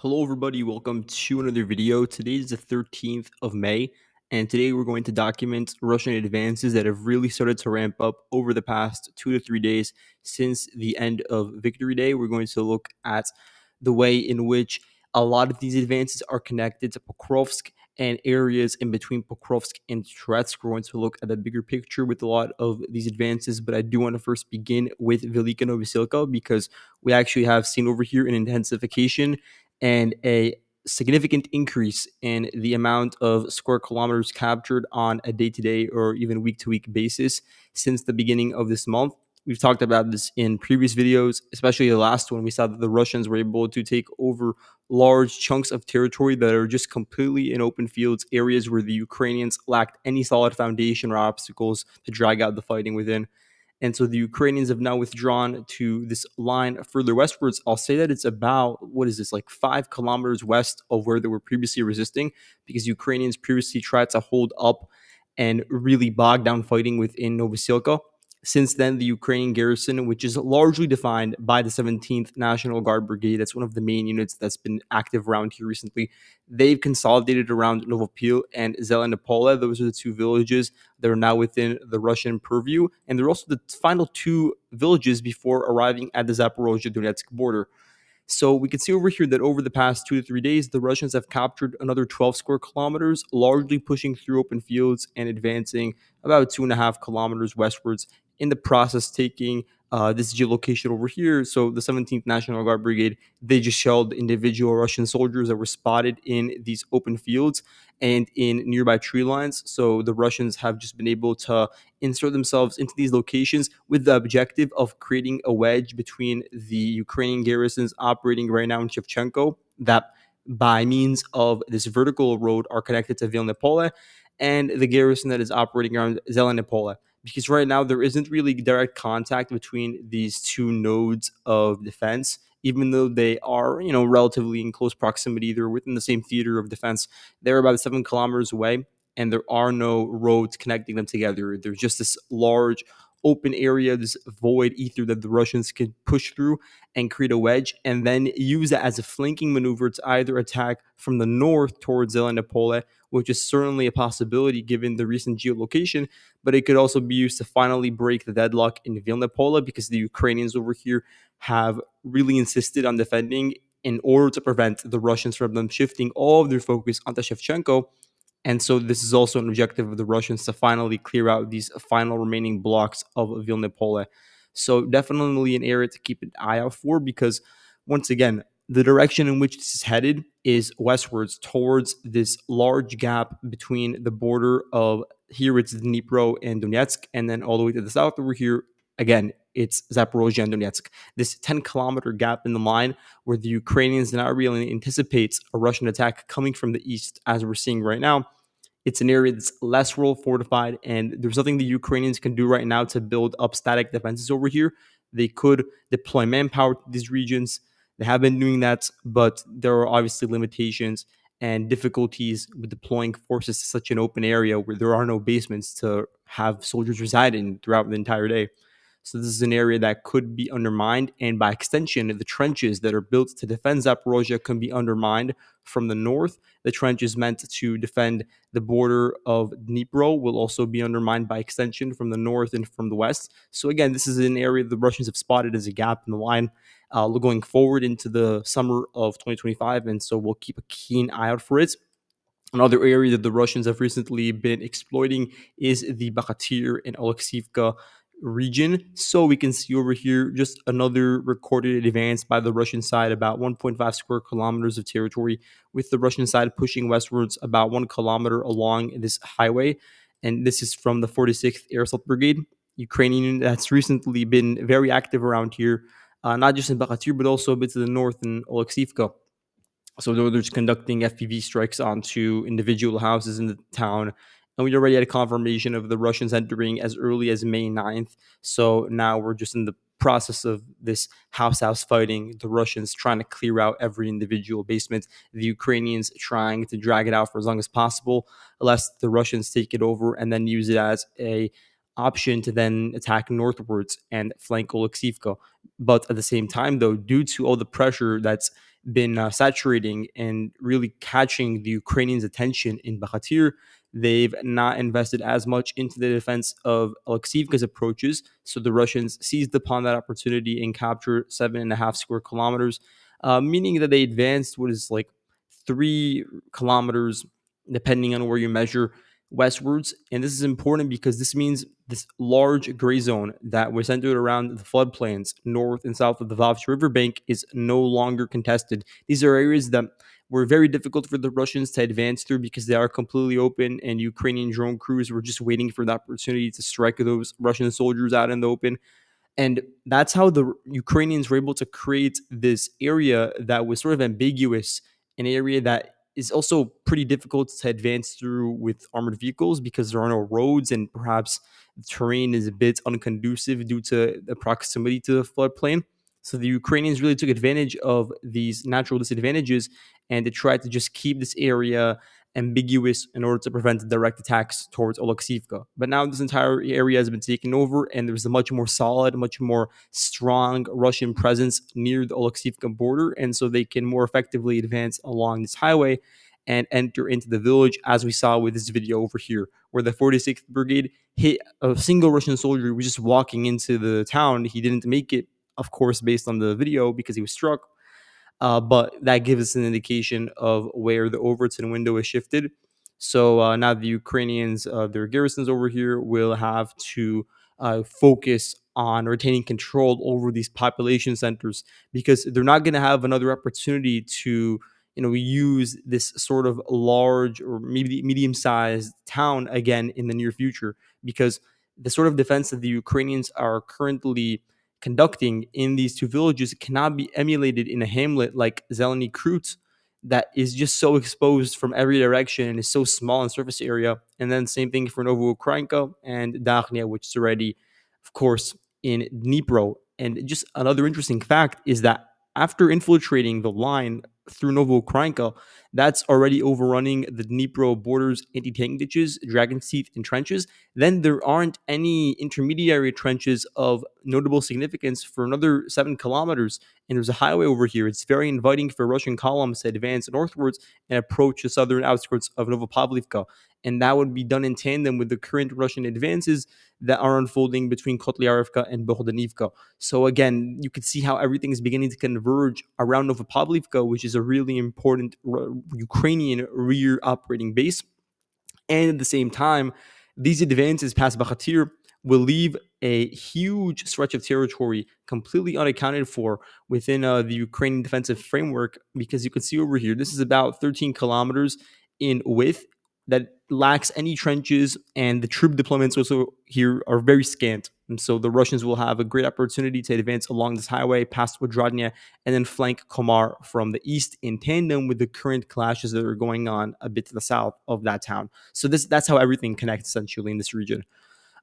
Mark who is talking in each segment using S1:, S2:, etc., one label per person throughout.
S1: Hello, everybody. Welcome to another video. Today is the 13th of May, and today we're going to document Russian advances that have really started to ramp up over the past 2 to 3 days since the end of Victory Day. We're going to look at the way in which a lot of these advances are connected to Pokrovsk and areas in between Pokrovsk and Toretsk. We're going to look at the bigger picture with a lot of these advances, but I do want to first begin with Velika Novosilka because we actually have seen over here an intensification and a significant increase in the amount of square kilometers captured on a day-to-day or even week-to-week basis since the beginning of this month. We've talked about this in previous videos, especially the last one. We saw that the Russians were able to take over large chunks of territory that are just completely in open fields, areas where the Ukrainians lacked any solid foundation or obstacles to drag out the fighting within. And so the Ukrainians have now withdrawn to this line further westwards. I'll say that it's about, what is this, like 5 kilometers west of where they were previously resisting, because Ukrainians previously tried to hold up and really bog down fighting within Novosilka. Since then, the Ukrainian garrison, which is largely defined by the 17th National Guard Brigade, that's one of the main units that's been active around here recently, they've consolidated around Novopil and Zelenopole. Those are the two villages that are now within the Russian purview, and they're also the final two villages before arriving at the Zaporozhye-Donetsk border. So we can see over here that over the past 2 to 3 days, the Russians have captured another 12 square kilometers, largely pushing through open fields and advancing about 2.5 kilometers westwards, in the process taking this geolocation over here. So the 17th National Guard Brigade, they just shelled individual Russian soldiers that were spotted in these open fields and in nearby tree lines. So the Russians have just been able to insert themselves into these locations with the objective of creating a wedge between the Ukrainian garrisons operating right now in Shevchenko, that by means of this vertical road are connected to Vilnopole, and the garrison that is operating around Zelenopole. Because right now there isn't really direct contact between these two nodes of defense, even though they are, relatively in close proximity. They're within the same theater of defense. They're about 7 kilometers away, and there are no roads connecting them together. There's just this large open area, this void ether that the Russians can push through and create a wedge, and then use that as a flanking maneuver to either attack from the north towards Zelenopole, which is certainly a possibility given the recent geolocation, but it could also be used to finally break the deadlock in Vilnopole, because the Ukrainians over here have really insisted on defending in order to prevent the Russians from them shifting all of their focus onto Shevchenko. And so this is also an objective of the Russians to finally clear out these final remaining blocks of Vilnopole. So definitely an area to keep an eye out for, because once again, the direction in which this is headed is westwards towards this large gap between the border of, here it's Dnipro and Donetsk, and then all the way to the south over here, again, it's Zaporozhye and Donetsk. This 10-kilometer gap in the line where the Ukrainians do not really anticipate a Russian attack coming from the east, as we're seeing right now. It's an area that's less well fortified, and there's nothing the Ukrainians can do right now to build up static defenses over here. They could deploy manpower to these regions. They have been doing that, but there are obviously limitations and difficulties with deploying forces to such an open area where there are no basements to have soldiers reside in throughout the entire day. So this is an area that could be undermined, and by extension, the trenches that are built to defend Zaporozhye can be undermined from the north. The trenches meant to defend the border of Dnipro will also be undermined by extension from the north and from the west. So again, this is an area the Russians have spotted as a gap in the line going forward into the summer of 2025, and so we'll keep a keen eye out for it. Another area that the Russians have recently been exploiting is the Bakhmut and Alexivka region. So we can see over here just another recorded advance by the Russian side, about 1.5 square kilometers of territory, with the Russian side pushing westwards about 1 kilometer along this highway. And this is from the 46th Air Assault Brigade, Ukrainian, that's recently been very active around here, not just in Bakhmut, but also a bit to the north in Alexivka. So they're just conducting FPV strikes onto individual houses in the town. And we already had a confirmation of the Russians entering as early as May 9th. So now we're just in the process of this house fighting, the Russians trying to clear out every individual basement, the Ukrainians trying to drag it out for as long as possible, lest the Russians take it over and then use it as a option to then attack northwards and flank Oleksivka. But at the same time, though, due to all the pressure that's been saturating and really catching the Ukrainians' attention in Bakhatir. They've not invested as much into the defense of Alexivka's approaches. So the Russians seized upon that opportunity and captured 7.5 square kilometers, meaning that they advanced what is like 3 kilometers, depending on where you measure, westwards. And this is important because this means this large gray zone that was centered around the floodplains north and south of the Vavch riverbank is no longer contested. These are areas that were very difficult for the Russians to advance through because they are completely open, and Ukrainian drone crews were just waiting for the opportunity to strike those Russian soldiers out in the open. And that's how the Ukrainians were able to create this area that was sort of ambiguous, an area that is also pretty difficult to advance through with armored vehicles because there are no roads, and perhaps the terrain is a bit unconducive due to the proximity to the floodplain. So the Ukrainians really took advantage of these natural disadvantages, and they tried to just keep this area ambiguous in order to prevent direct attacks towards Oleksivka. But now this entire area has been taken over, and there's a much more solid, much more strong Russian presence near the Oleksivka border, and so they can more effectively advance along this highway and enter into the village, as we saw with this video over here, where the 46th Brigade hit a single Russian soldier who was just walking into the town. He didn't make it, of course, based on the video because he was struck, but that gives us an indication of where the Overton window is shifted. So now the Ukrainians, their garrisons over here, will have to focus on retaining control over these population centers because they're not going to have another opportunity to, use this sort of large or maybe medium-sized town again in the near future, because the sort of defense that the Ukrainians are currently conducting in these two villages cannot be emulated in a hamlet like Zeleny Krut that is just so exposed from every direction and is so small in surface area. And then same thing for Novoukrayinka and Dakhnia, which is already, of course, in Dnipro. And just another interesting fact is that after infiltrating the line through Novoukrayinka, that's already overrunning the Dnipro borders anti-tank ditches, dragon's teeth, and trenches. Then there aren't any intermediary trenches of notable significance for another 7 kilometers. And there's a highway over here. It's very inviting for Russian columns to advance northwards and approach the southern outskirts of Novopavlivka. And that would be done in tandem with the current Russian advances that are unfolding between Kotlyarivka and Bohdanivka. So again, you can see how everything is beginning to converge around Novopavlivka, which is a really important Ukrainian rear operating base. And at the same time, these advances past Bakhatir will leave a huge stretch of territory completely unaccounted for within the Ukrainian defensive framework, because you can see over here, this is about 13 kilometers in width that lacks any trenches, and the troop deployments also here are very scant. And so the Russians will have a great opportunity to advance along this highway past Wadradnya and then flank Komar from the east in tandem with the current clashes that are going on a bit to the south of that town. So that's how everything connects essentially in this region.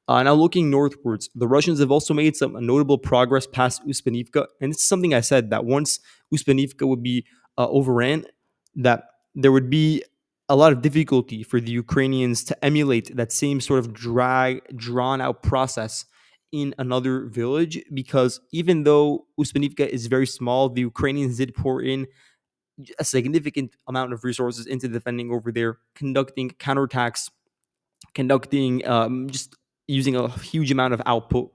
S1: Now looking northwards, the Russians have also made some notable progress past Uspenivka, and it's something I said that once Uspenivka would be overran, that there would be a lot of difficulty for the Ukrainians to emulate that same sort of drawn out process in another village, because even though Uspenivka is very small, the Ukrainians did pour in a significant amount of resources into defending over there, conducting counterattacks, conducting just using a huge amount of output,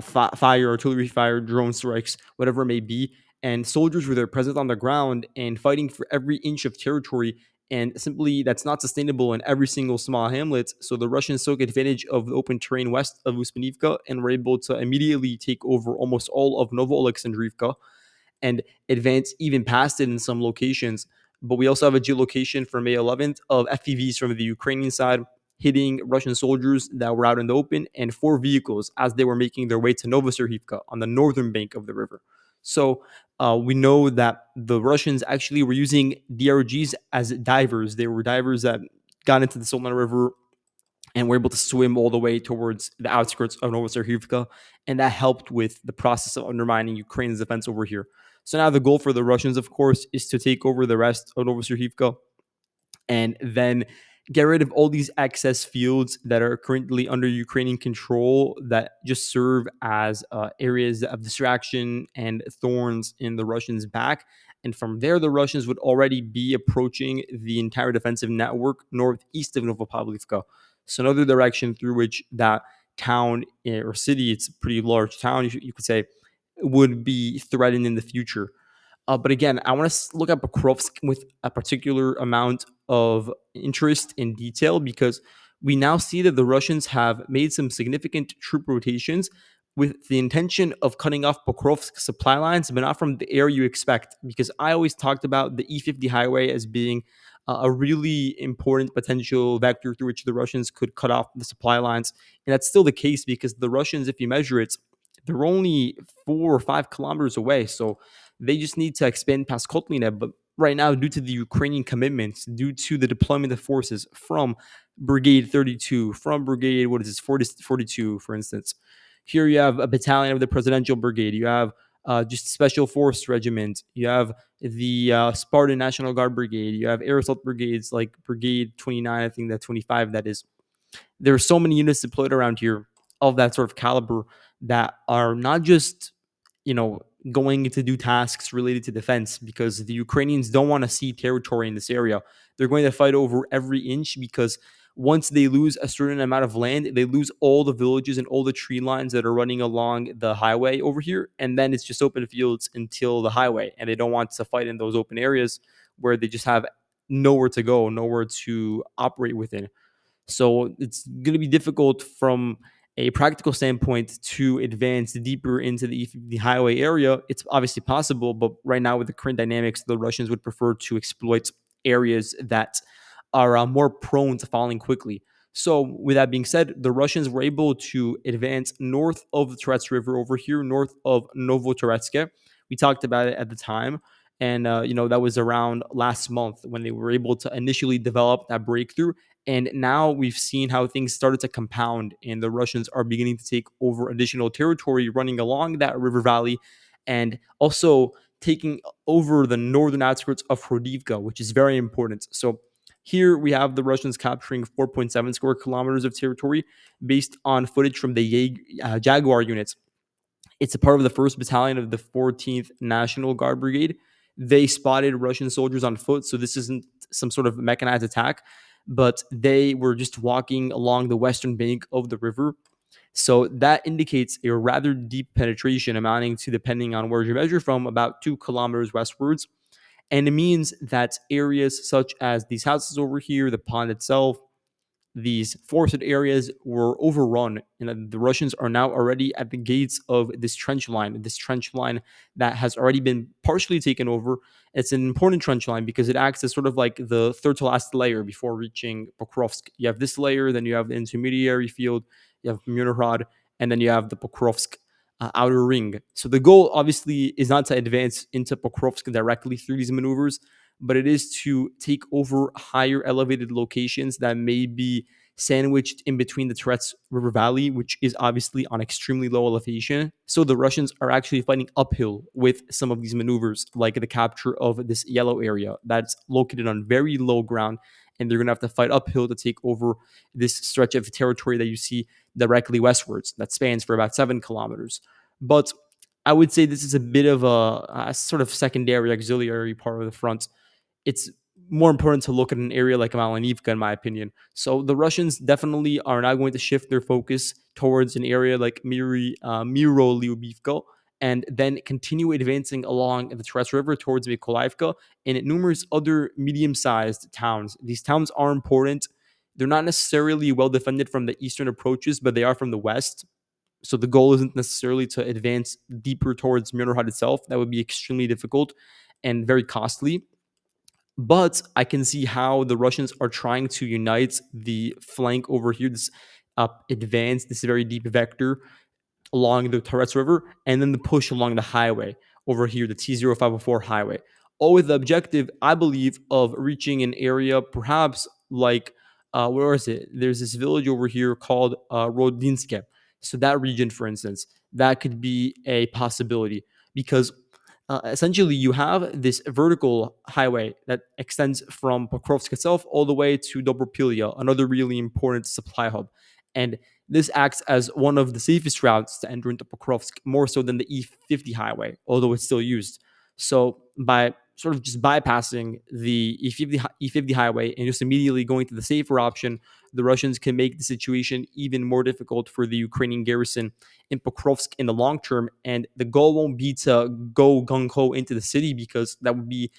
S1: fire, artillery fire, drone strikes, whatever it may be. And soldiers were there present on the ground and fighting for every inch of territory. And simply, that's not sustainable in every single small hamlet. So the Russians took advantage of the open terrain west of Uspenivka and were able to immediately take over almost all of Novo Alexandrivka and advance even past it in some locations. But we also have a geolocation from May 11th of FPVs from the Ukrainian side hitting Russian soldiers that were out in the open, and 4 vehicles as they were making their way to Novosilka on the northern bank of the river. So we know that the Russians actually were using DRGs as divers. They were divers that got into the Solna River and were able to swim all the way towards the outskirts of Novosilka, and that helped with the process of undermining Ukraine's defense over here. So now the goal for the Russians, of course, is to take over the rest of Novosilka and then get rid of all these excess fields that are currently under Ukrainian control that just serve as areas of distraction and thorns in the Russians' back, And from there, the Russians would already be approaching the entire defensive network northeast of Novopavlivka. So another direction through which that town or city, it's a pretty large town, you could say, would be threatened in the future. But again, I want to look at Pokrovsk with a particular amount of interest in detail because we now see that the Russians have made some significant troop rotations with the intention of cutting off Pokrovsk's supply lines, but not from the area you expect. Because I always talked about the E50 highway as being a really important potential vector through which the Russians could cut off the supply lines. And that's still the case because the Russians, if you measure it, they're only 4 or 5 kilometers away. So they just need to expand past Kotlina. But right now, due to the Ukrainian commitments, due to the deployment of forces from Brigade 32, from Brigade, 42, for instance. Here you have a battalion of the Presidential Brigade. You have just Special Force Regiment. You have the Spartan National Guard Brigade. You have air assault brigades like Brigade 29, I think that 25, that is. There are so many units deployed around here of that sort of caliber that are not just, you know, going to do tasks related to defense because the Ukrainians don't want to see territory in this area. They're going to fight over every inch because once they lose a certain amount of land, they lose all the villages and all the tree lines that are running along the highway over here. And then it's just open fields until the highway. And they don't want to fight in those open areas where they just have nowhere to go, nowhere to operate within. So it's going to be difficult from a practical standpoint to advance deeper into the highway area. It's obviously possible, but right now with the current dynamics, the Russians would prefer to exploit areas that are more prone to falling quickly. So, with that being said, the Russians were able to advance north of the Toretsk River over here, north of Novotoretsk. We talked about it at the time. And, that was around last month when they were able to initially develop that breakthrough. And now we've seen how things started to compound, and the Russians are beginning to take over additional territory running along that river valley and also taking over the northern outskirts of Avdiivka, which is very important. So here we have the Russians capturing 4.7 square kilometers of territory based on footage from the Jaguar units. It's a part of the 1st Battalion of the 14th National Guard Brigade. They spotted Russian soldiers on foot, so this isn't some sort of mechanized attack, but they were just walking along the western bank of the river. So that indicates a rather deep penetration amounting to, depending on where you measure from, about 2 kilometers westwards. And it means that areas such as these houses over here, the pond itself, these forested areas were overrun, and the Russians are now already at the gates of this trench line that has already been partially taken over. It's an important trench line because it acts as sort of like the third to last layer before reaching Pokrovsk. You have this layer, then you have the intermediary field, you have Munirod, and then you have the Pokrovsk outer ring. So the goal obviously is not to advance into Pokrovsk directly through these maneuvers, but it is to take over higher elevated locations that may be sandwiched in between the Toretsk River Valley, which is obviously on extremely low elevation. So the Russians are actually fighting uphill with some of these maneuvers, like the capture of this yellow area that's located on very low ground. And they're going to have to fight uphill to take over this stretch of territory that you see directly westwards that spans for about 7 kilometers. But I would say this is a bit of a sort of secondary, auxiliary part of the front. It's more important to look at an area like Maliyivka, in my opinion. So the Russians definitely are now going to shift their focus towards an area like Miro and then continue advancing along the Toretsk River towards Mykolaiivka and numerous other medium-sized towns. These towns are important. They're not necessarily well defended from the eastern approaches, but they are from the west. So the goal isn't necessarily to advance deeper towards Myrnihad itself. That would be extremely difficult and very costly. But I can see how the Russians are trying to unite the flank over here, this advance, this very deep vector along the Toretsk River, and then the push along the highway over here, the T0504 highway. All with the objective, I believe, of reaching an area perhaps like, where is it? There's this village over here called Rodinske. So that region, for instance, that could be a possibility because essentially you have this vertical highway that extends from Pokrovsk itself all the way to Dobropilia, another really important supply hub. And this acts as one of the safest routes to enter into Pokrovsk, more so than the E50 highway, although it's still used. So by sort of just bypassing the E50 highway and just immediately going to the safer option, the Russians can make the situation even more difficult for the Ukrainian garrison in Pokrovsk in the long term. And the goal won't be to go gung ho into the city, because that would be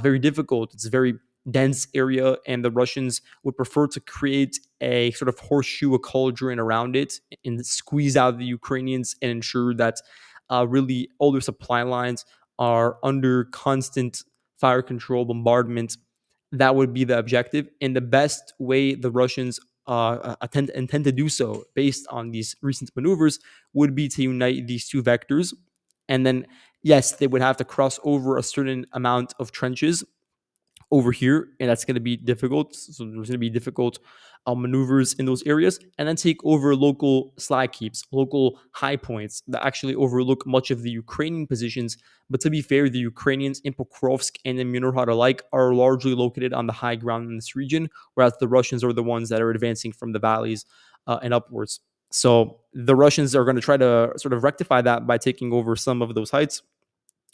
S1: very difficult. It's a very dense area, and the Russians would prefer to create a sort of horseshoe, a cauldron around it, and squeeze out the Ukrainians and ensure that really all their supply lines are under constant fire control bombardment. That would be the objective, and the best way the Russians intend to do so, based on these recent maneuvers, would be to unite these two vectors. And then, yes, they would have to cross over a certain amount of trenches over here, and that's going to be difficult. So there's going to be difficult maneuvers in those areas, and then take over local slag heaps, local high points that actually overlook much of the Ukrainian positions. But to be fair, the Ukrainians in Pokrovsk and in Minohad alike are largely located on the high ground in this region, whereas the Russians are the ones that are advancing from the valleys and upwards. So the Russians are going to try to sort of rectify that by taking over some of those heights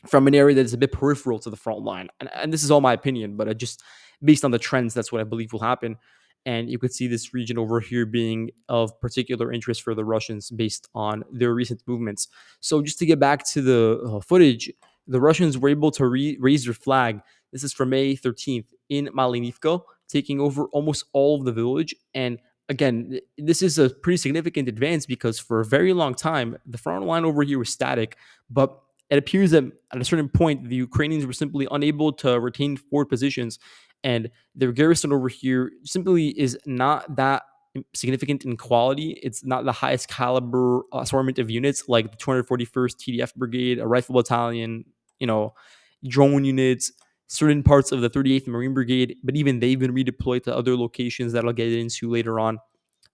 S1: from an area that is a bit peripheral to the front line. And this is all my opinion, but just based on the trends, that's what I believe will happen. And you could see this region over here being of particular interest for the Russians based on their recent movements. So just to get back to the footage, the Russians were able to raise their flag. This is from May 13th in Maliyivka, taking over almost all of the village. And again, this is a pretty significant advance, because for a very long time, the front line over here was static, but it appears that at a certain point, the Ukrainians were simply unable to retain forward positions, and their garrison over here simply is not that significant in quality. It's not the highest caliber assortment of units like the 241st TDF Brigade, a rifle battalion, you know, drone units, certain parts of the 38th Marine Brigade, but even they've been redeployed to other locations that I'll get into later on.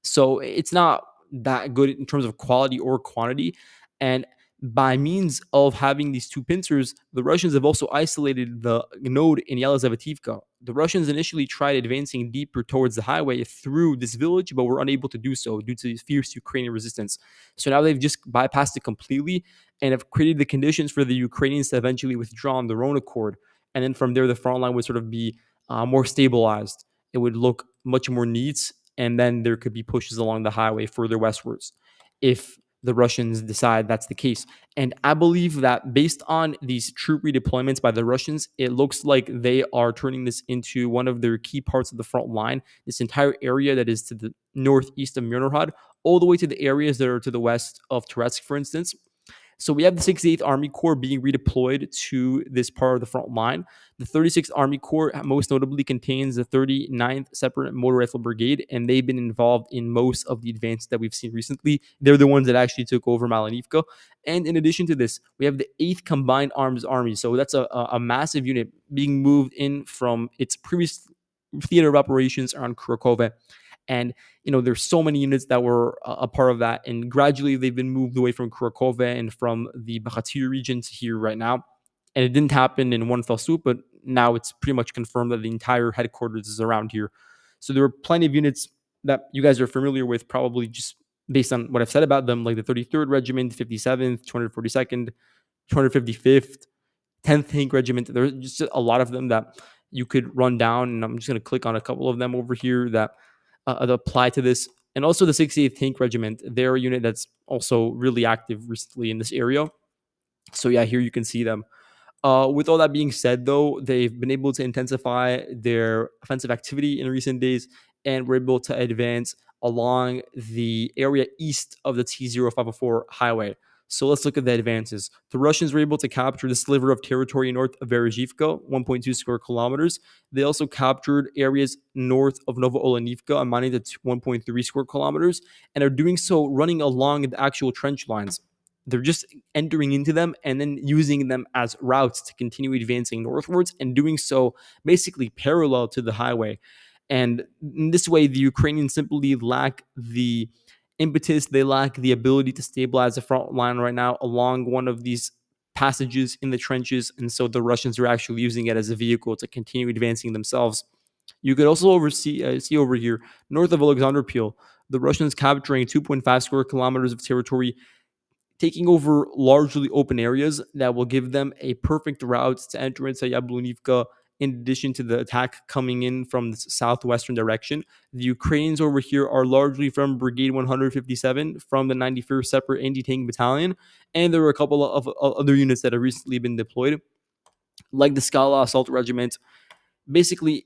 S1: So it's not that good in terms of quality or quantity. And by means of having these two pincers, the Russians have also isolated the node in Yelazavetivka. The Russians initially tried advancing deeper towards the highway through this village, but were unable to do so due to fierce Ukrainian resistance. So now they've just bypassed it completely and have created the conditions for the Ukrainians to eventually withdraw on their own accord. And then from there, the front line would sort of be more stabilized. It would look much more neat, and then there could be pushes along the highway further westwards if the Russians decide that's the case. And I believe that based on these troop redeployments by the Russians, it looks like they are turning this into one of their key parts of the front line. This entire area that is to the northeast of Myrnihad, all the way to the areas that are to the west of Toretsk, for instance. So we have the 68th Army Corps being redeployed to this part of the front line. The 36th Army Corps most notably contains the 39th Separate Motor Rifle Brigade, and they've been involved in most of the advances that we've seen recently. They're the ones that actually took over Maliyivka. And in addition to this, we have the 8th Combined Arms Army. So that's a massive unit being moved in from its previous theater of operations around Krakow. And there's so many units that were a part of that, and gradually they've been moved away from Krakow and from the Bakhmut region to here right now. And it didn't happen in one fell swoop, but now it's pretty much confirmed that the entire headquarters is around here. So there are plenty of units that you guys are familiar with, probably just based on what I've said about them, like the 33rd Regiment, 57th, 242nd, 255th, 10th Tank Regiment. There's just a lot of them that you could run down, and I'm just going to click on a couple of them over here that apply to this. And also the 68th Tank Regiment, they're a unit that's also really active recently in this area. So yeah, here you can see them. With all that being said, though, they've been able to intensify their offensive activity in recent days, and were able to advance along the area east of the T0504 highway. So let's look at the advances. The Russians were able to capture the sliver of territory north of Berezhivka, 1.2 square kilometers. They also captured areas north of Novoolenivka, amounting to 1.3 square kilometers, and are doing so running along the actual trench lines. They're just entering into them and then using them as routes to continue advancing northwards, and doing so basically parallel to the highway. And in this way, the Ukrainians simply lack the impetus, they lack the ability to stabilize the front line right now along one of these passages in the trenches. And so the Russians are actually using it as a vehicle to continue advancing themselves. You could also see over here, north of Alexander Peel, the Russians capturing 2.5 square kilometers of territory, taking over largely open areas that will give them a perfect route to enter into Yablonivka. In addition to the attack coming in from the southwestern direction, the Ukrainians over here are largely from Brigade 157 from the 91st Separate Anti-Tank Battalion, and there were a couple of other units that have recently been deployed, like the Skala Assault Regiment. Basically,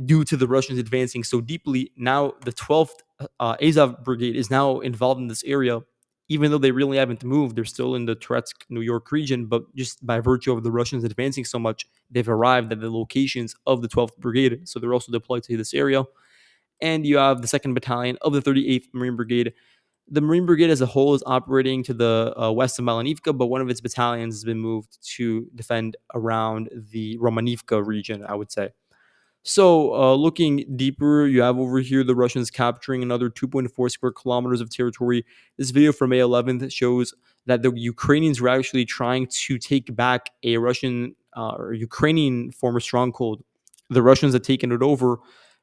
S1: due to the Russians advancing so deeply, now the 12th Azov Brigade is now involved in this area. Even though they really haven't moved, they're still in the Toretsk, New York region, but just by virtue of the Russians advancing so much, they've arrived at the locations of the 12th Brigade. So they're also deployed to this area. And you have the 2nd Battalion of the 38th Marine Brigade. The Marine Brigade as a whole is operating to the west of Maliyivka, but one of its battalions has been moved to defend around the Romanivka region, I would say. So, looking deeper, you have over here the Russians capturing another 2.4 square kilometers of territory. This video from May 11th shows that the Ukrainians were actually trying to take back a Russian or Ukrainian former stronghold. The Russians had taken it over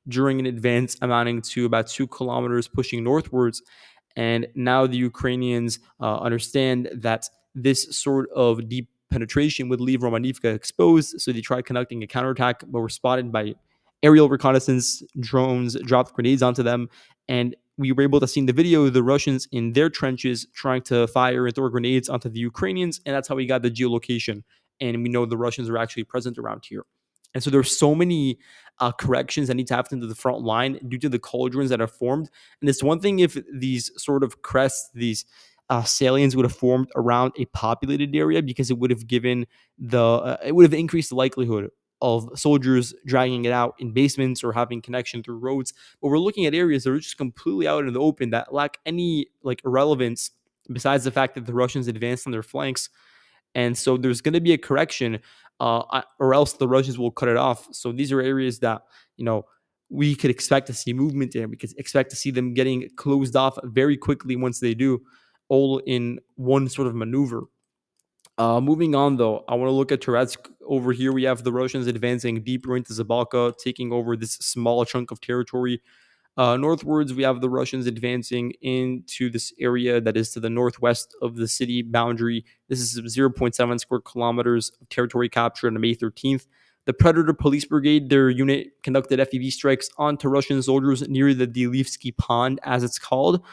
S1: during an advance amounting to about 2 kilometers pushing northwards. And now the Ukrainians understand that this sort of deep penetration would leave Romanivka exposed. So they tried conducting a counterattack, but were spotted by aerial reconnaissance drones, dropped grenades onto them. And we were able to see in the video the Russians in their trenches trying to fire and throw grenades onto the Ukrainians. And that's how we got the geolocation. And we know the Russians are actually present around here. And so there's so many corrections that need to happen to the front line due to the cauldrons that are formed. And it's one thing if these sort of crests, these salients would have formed around a populated area, because it would have given it would have increased the likelihood of soldiers dragging it out in basements or having connection through roads. But we're looking at areas that are just completely out in the open that lack any like relevance besides the fact that the Russians advanced on their flanks. And so there's going to be a correction, or else the Russians will cut it off. So these are areas that, you know, we could expect to see movement in. We could expect to see them getting closed off very quickly once they do, all in one sort of maneuver. Moving on, though, I want to look at Toretsk. Over here, we have the Russians advancing deeper into Zabalka, taking over this small chunk of territory. Northwards, we have the Russians advancing into this area that is to the northwest of the city boundary. This is 0.7 square kilometers of territory captured on May 13th. The Predator Police Brigade, their unit, conducted FPV strikes onto Russian soldiers near the Dilivsky Pond, as it's called.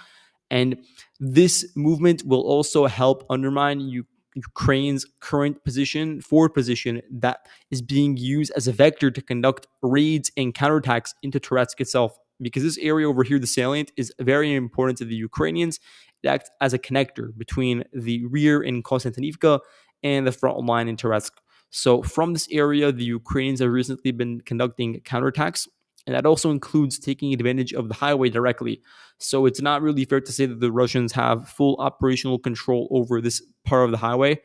S1: And this movement will also help undermine Ukraine's current position, forward position, that is being used as a vector to conduct raids and counterattacks into Toretsk itself. Because this area over here, the salient, is very important to the Ukrainians. It acts as a connector between the rear in Konstantinivka and the front line in Toretsk. So from this area, the Ukrainians have recently been conducting counterattacks, and that also includes taking advantage of the highway directly. So it's not really fair to say that the Russians have full operational control over this part of the highway,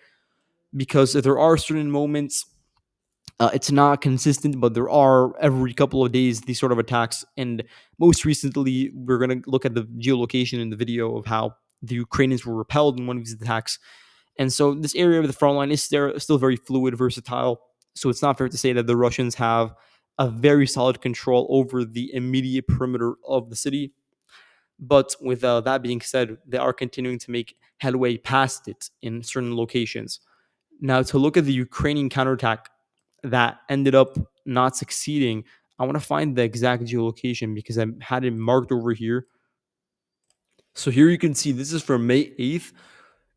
S1: because there are certain moments. It's not consistent, but there are every couple of days these sort of attacks. And most recently, we're going to look at the geolocation in the video of how the Ukrainians were repelled in one of these attacks. And so this area of the front line is still very fluid, versatile. So it's not fair to say that the Russians have a very solid control over the immediate perimeter of the city. But with that being said, they are continuing to make headway past it in certain locations. Now, to look at the Ukrainian counterattack that ended up not succeeding, I want to find the exact geolocation because I had it marked over here. So here you can see this is from May 8th.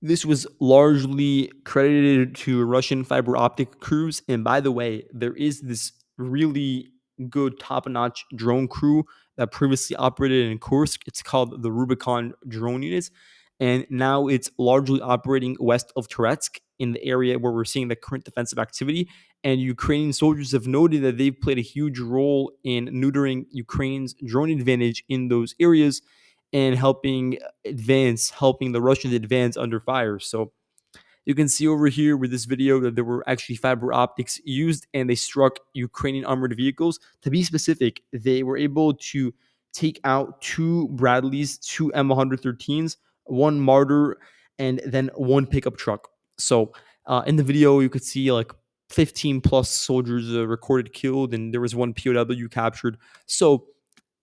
S1: This was largely credited to Russian fiber optic crews. And by the way, there is this really good top-notch drone crew that previously operated in Kursk. It's called the Rubicon drone units. And now it's largely operating west of Toretsk in the area where we're seeing the current defensive activity. And Ukrainian soldiers have noted that they've played a huge role in neutering Ukraine's drone advantage in those areas and helping the Russians advance under fire. So you can see over here with this video that there were actually fiber optics used, and they struck Ukrainian armored vehicles. To be specific, they were able to take out 2 Bradleys, 2 M113s, 1 Marder, and then 1 pickup truck. So in the video, you could see like 15 plus soldiers recorded killed, and there was 1 POW captured. So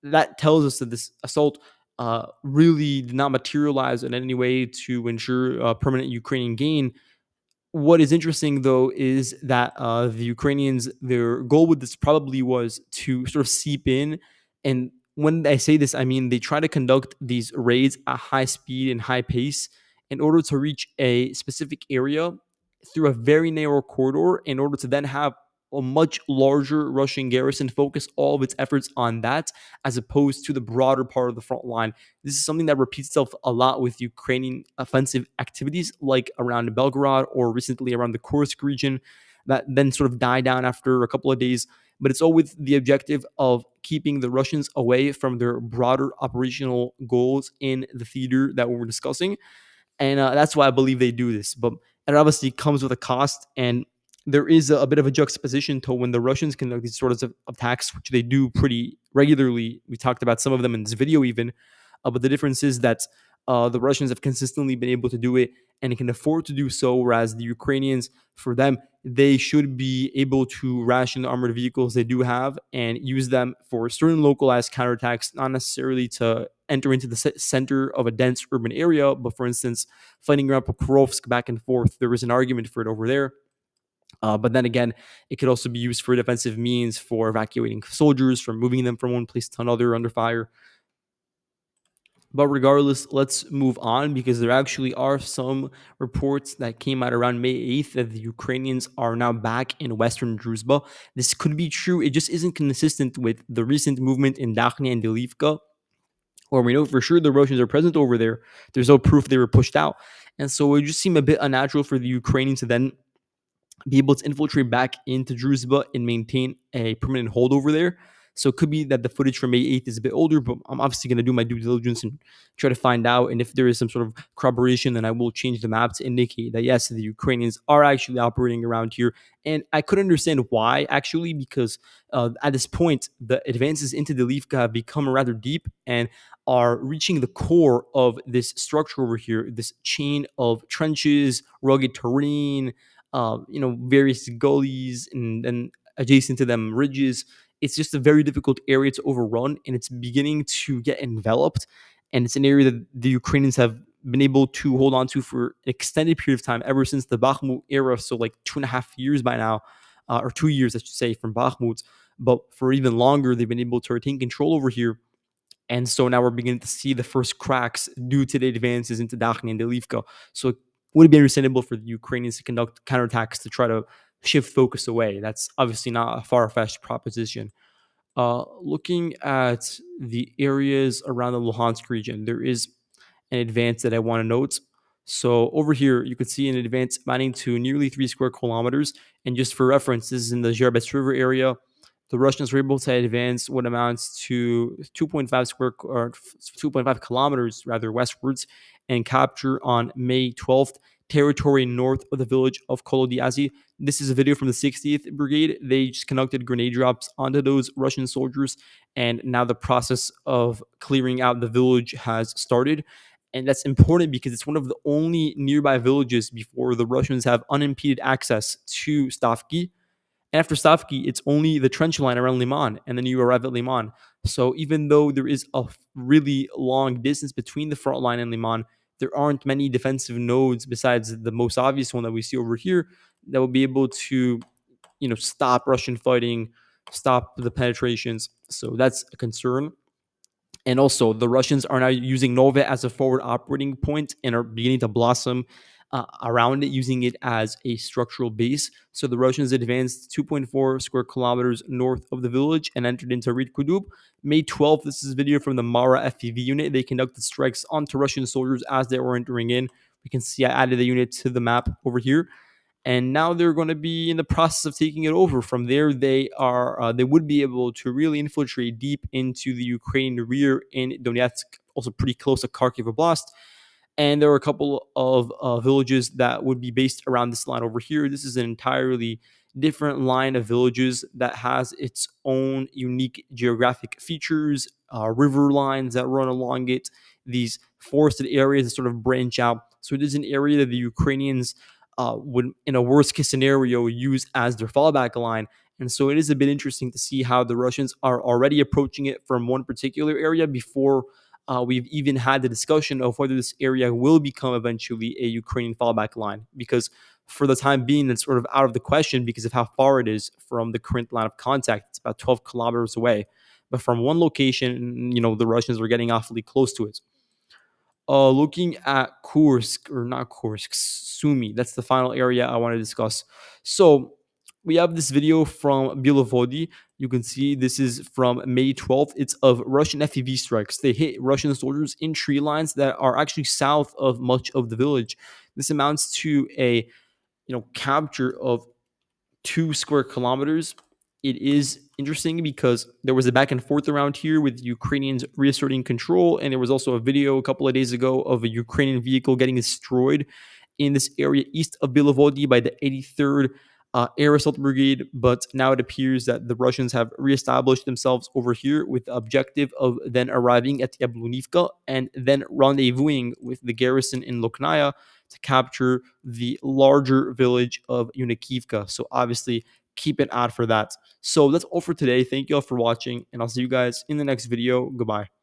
S1: that tells us that this assault really did not materialize in any way to ensure permanent Ukrainian gain. What is interesting, though, is that the Ukrainians, their goal with this probably was to sort of seep in. And when I say this, I mean they try to conduct these raids at high speed and high pace in order to reach a specific area through a very narrow corridor, in order to then have a much larger Russian garrison focus all of its efforts on that, as opposed to the broader part of the front line. This is something that repeats itself a lot with Ukrainian offensive activities, like around Belgorod or recently around the Kursk region, that then sort of die down after a couple of days. But it's all with the objective of keeping the Russians away from their broader operational goals in the theater that we were discussing. And that's why I believe they do this. But it obviously comes with a cost, and there is a bit of a juxtaposition to when the Russians conduct these sorts of attacks, which they do pretty regularly. We talked about some of them in this video, even. But the difference is that the Russians have consistently been able to do it and can afford to do so, whereas the Ukrainians, for them, they should be able to ration the armored vehicles they do have and use them for certain localized counterattacks, not necessarily to enter into the center of a dense urban area, but for instance, fighting around Pokrovsk back and forth. There is an argument for it over there. But then again, it could also be used for defensive means, for evacuating soldiers, for moving them from one place to another under fire. But regardless, let's move on, because there actually are some reports that came out around May 8th that the Ukrainians are now back in Western Druzhba. This could be true. It just isn't consistent with the recent movement in Dakhne and Delivka, or we know for sure the Russians are present over there. There's no proof they were pushed out. And so it just seemed a bit unnatural for the Ukrainians to then be able to infiltrate back into Druzhba and maintain a permanent hold over there. So it could be that the footage from May 8th is a bit older, but I'm obviously going to do my due diligence and try to find out. And if there is some sort of corroboration, then I will change the map to indicate that, yes, the Ukrainians are actually operating around here. And I could understand why, actually, because at this point, the advances into the Lyivka have become rather deep and are reaching the core of this structure over here, this chain of trenches, rugged terrain, various gullies, and then adjacent to them ridges. It's just a very difficult area to overrun, and it's beginning to get enveloped. And it's an area that the Ukrainians have been able to hold on to for an extended period of time, ever since the Bakhmut era. So, like 2.5 years by now, or 2 years, I should say, from Bakhmut. But for even longer, they've been able to retain control over here. And so now we're beginning to see the first cracks due to the advances into Dakhne and Delivka. So it would be understandable for the Ukrainians to conduct counterattacks to try to shift focus away. That's obviously not a far-fetched proposition. Looking at the areas around the Luhansk region, there is an advance that I want to note. So over here, you could see an advance amounting to nearly 3 square kilometers. And just for reference, this is in the Zherbets River area. The Russians were able to advance what amounts to 2.5 kilometers rather westwards, and capture on May 12th territory north of the village of Kolodiazi. This is a video from the 60th Brigade. They just conducted grenade drops onto those Russian soldiers, and now the process of clearing out the village has started. And that's important because it's one of the only nearby villages before the Russians have unimpeded access to Stavki. And after Stavki, it's only the trench line around Lyman, and then you arrive at Lyman. So even though there is a really long distance between the front line and Lyman, there aren't many defensive nodes besides the most obvious one that we see over here that will be able to, stop Russian fighting, stop the penetrations. So that's a concern. And also, the Russians are now using Nova as a forward operating point and are beginning to blossom around it, using it as a structural base. So the Russians advanced 2.4 square kilometers north of the village and entered into Rid Kudub. May 12th, this is a video from the Mara FPV unit. They conducted strikes onto Russian soldiers as they were entering in. We can see I added the unit to the map over here. And now they're going to be in the process of taking it over. From there, they would be able to really infiltrate deep into the Ukrainian rear in Donetsk, also pretty close to Kharkiv Oblast. And there are a couple of villages that would be based around this line over here. This is an entirely different line of villages that has its own unique geographic features, river lines that run along it, these forested areas that sort of branch out. So it is an area that the Ukrainians would, in a worst case scenario, use as their fallback line. And so it is a bit interesting to see how the Russians are already approaching it from one particular area before we've even had the discussion of whether this area will become eventually a Ukrainian fallback line, because for the time being, it's sort of out of the question because of how far it is from the current line of contact. It's about 12 kilometers away. But from one location, the Russians are getting awfully close to it. Looking at Kursk, or not Kursk, Sumy. That's the final area I want to discuss. So we have this video from Bilovody. You can see this is from May 12th. It's of Russian FPV strikes. They hit Russian soldiers in tree lines that are actually south of much of the village. This amounts to a capture of 2 square kilometers. It is interesting because there was a back and forth around here with Ukrainians reasserting control, and there was also a video a couple of days ago of a Ukrainian vehicle getting destroyed in this area east of Bilovody by the 83rd Air Assault Brigade. But now it appears that the Russians have reestablished themselves over here with the objective of then arriving at Yablunivka and then rendezvousing with the garrison in Loknaya to capture the larger village of Unikivka. So obviously, keep an eye out for that. So that's all for today. Thank you all for watching, and I'll see you guys in the next video. Goodbye.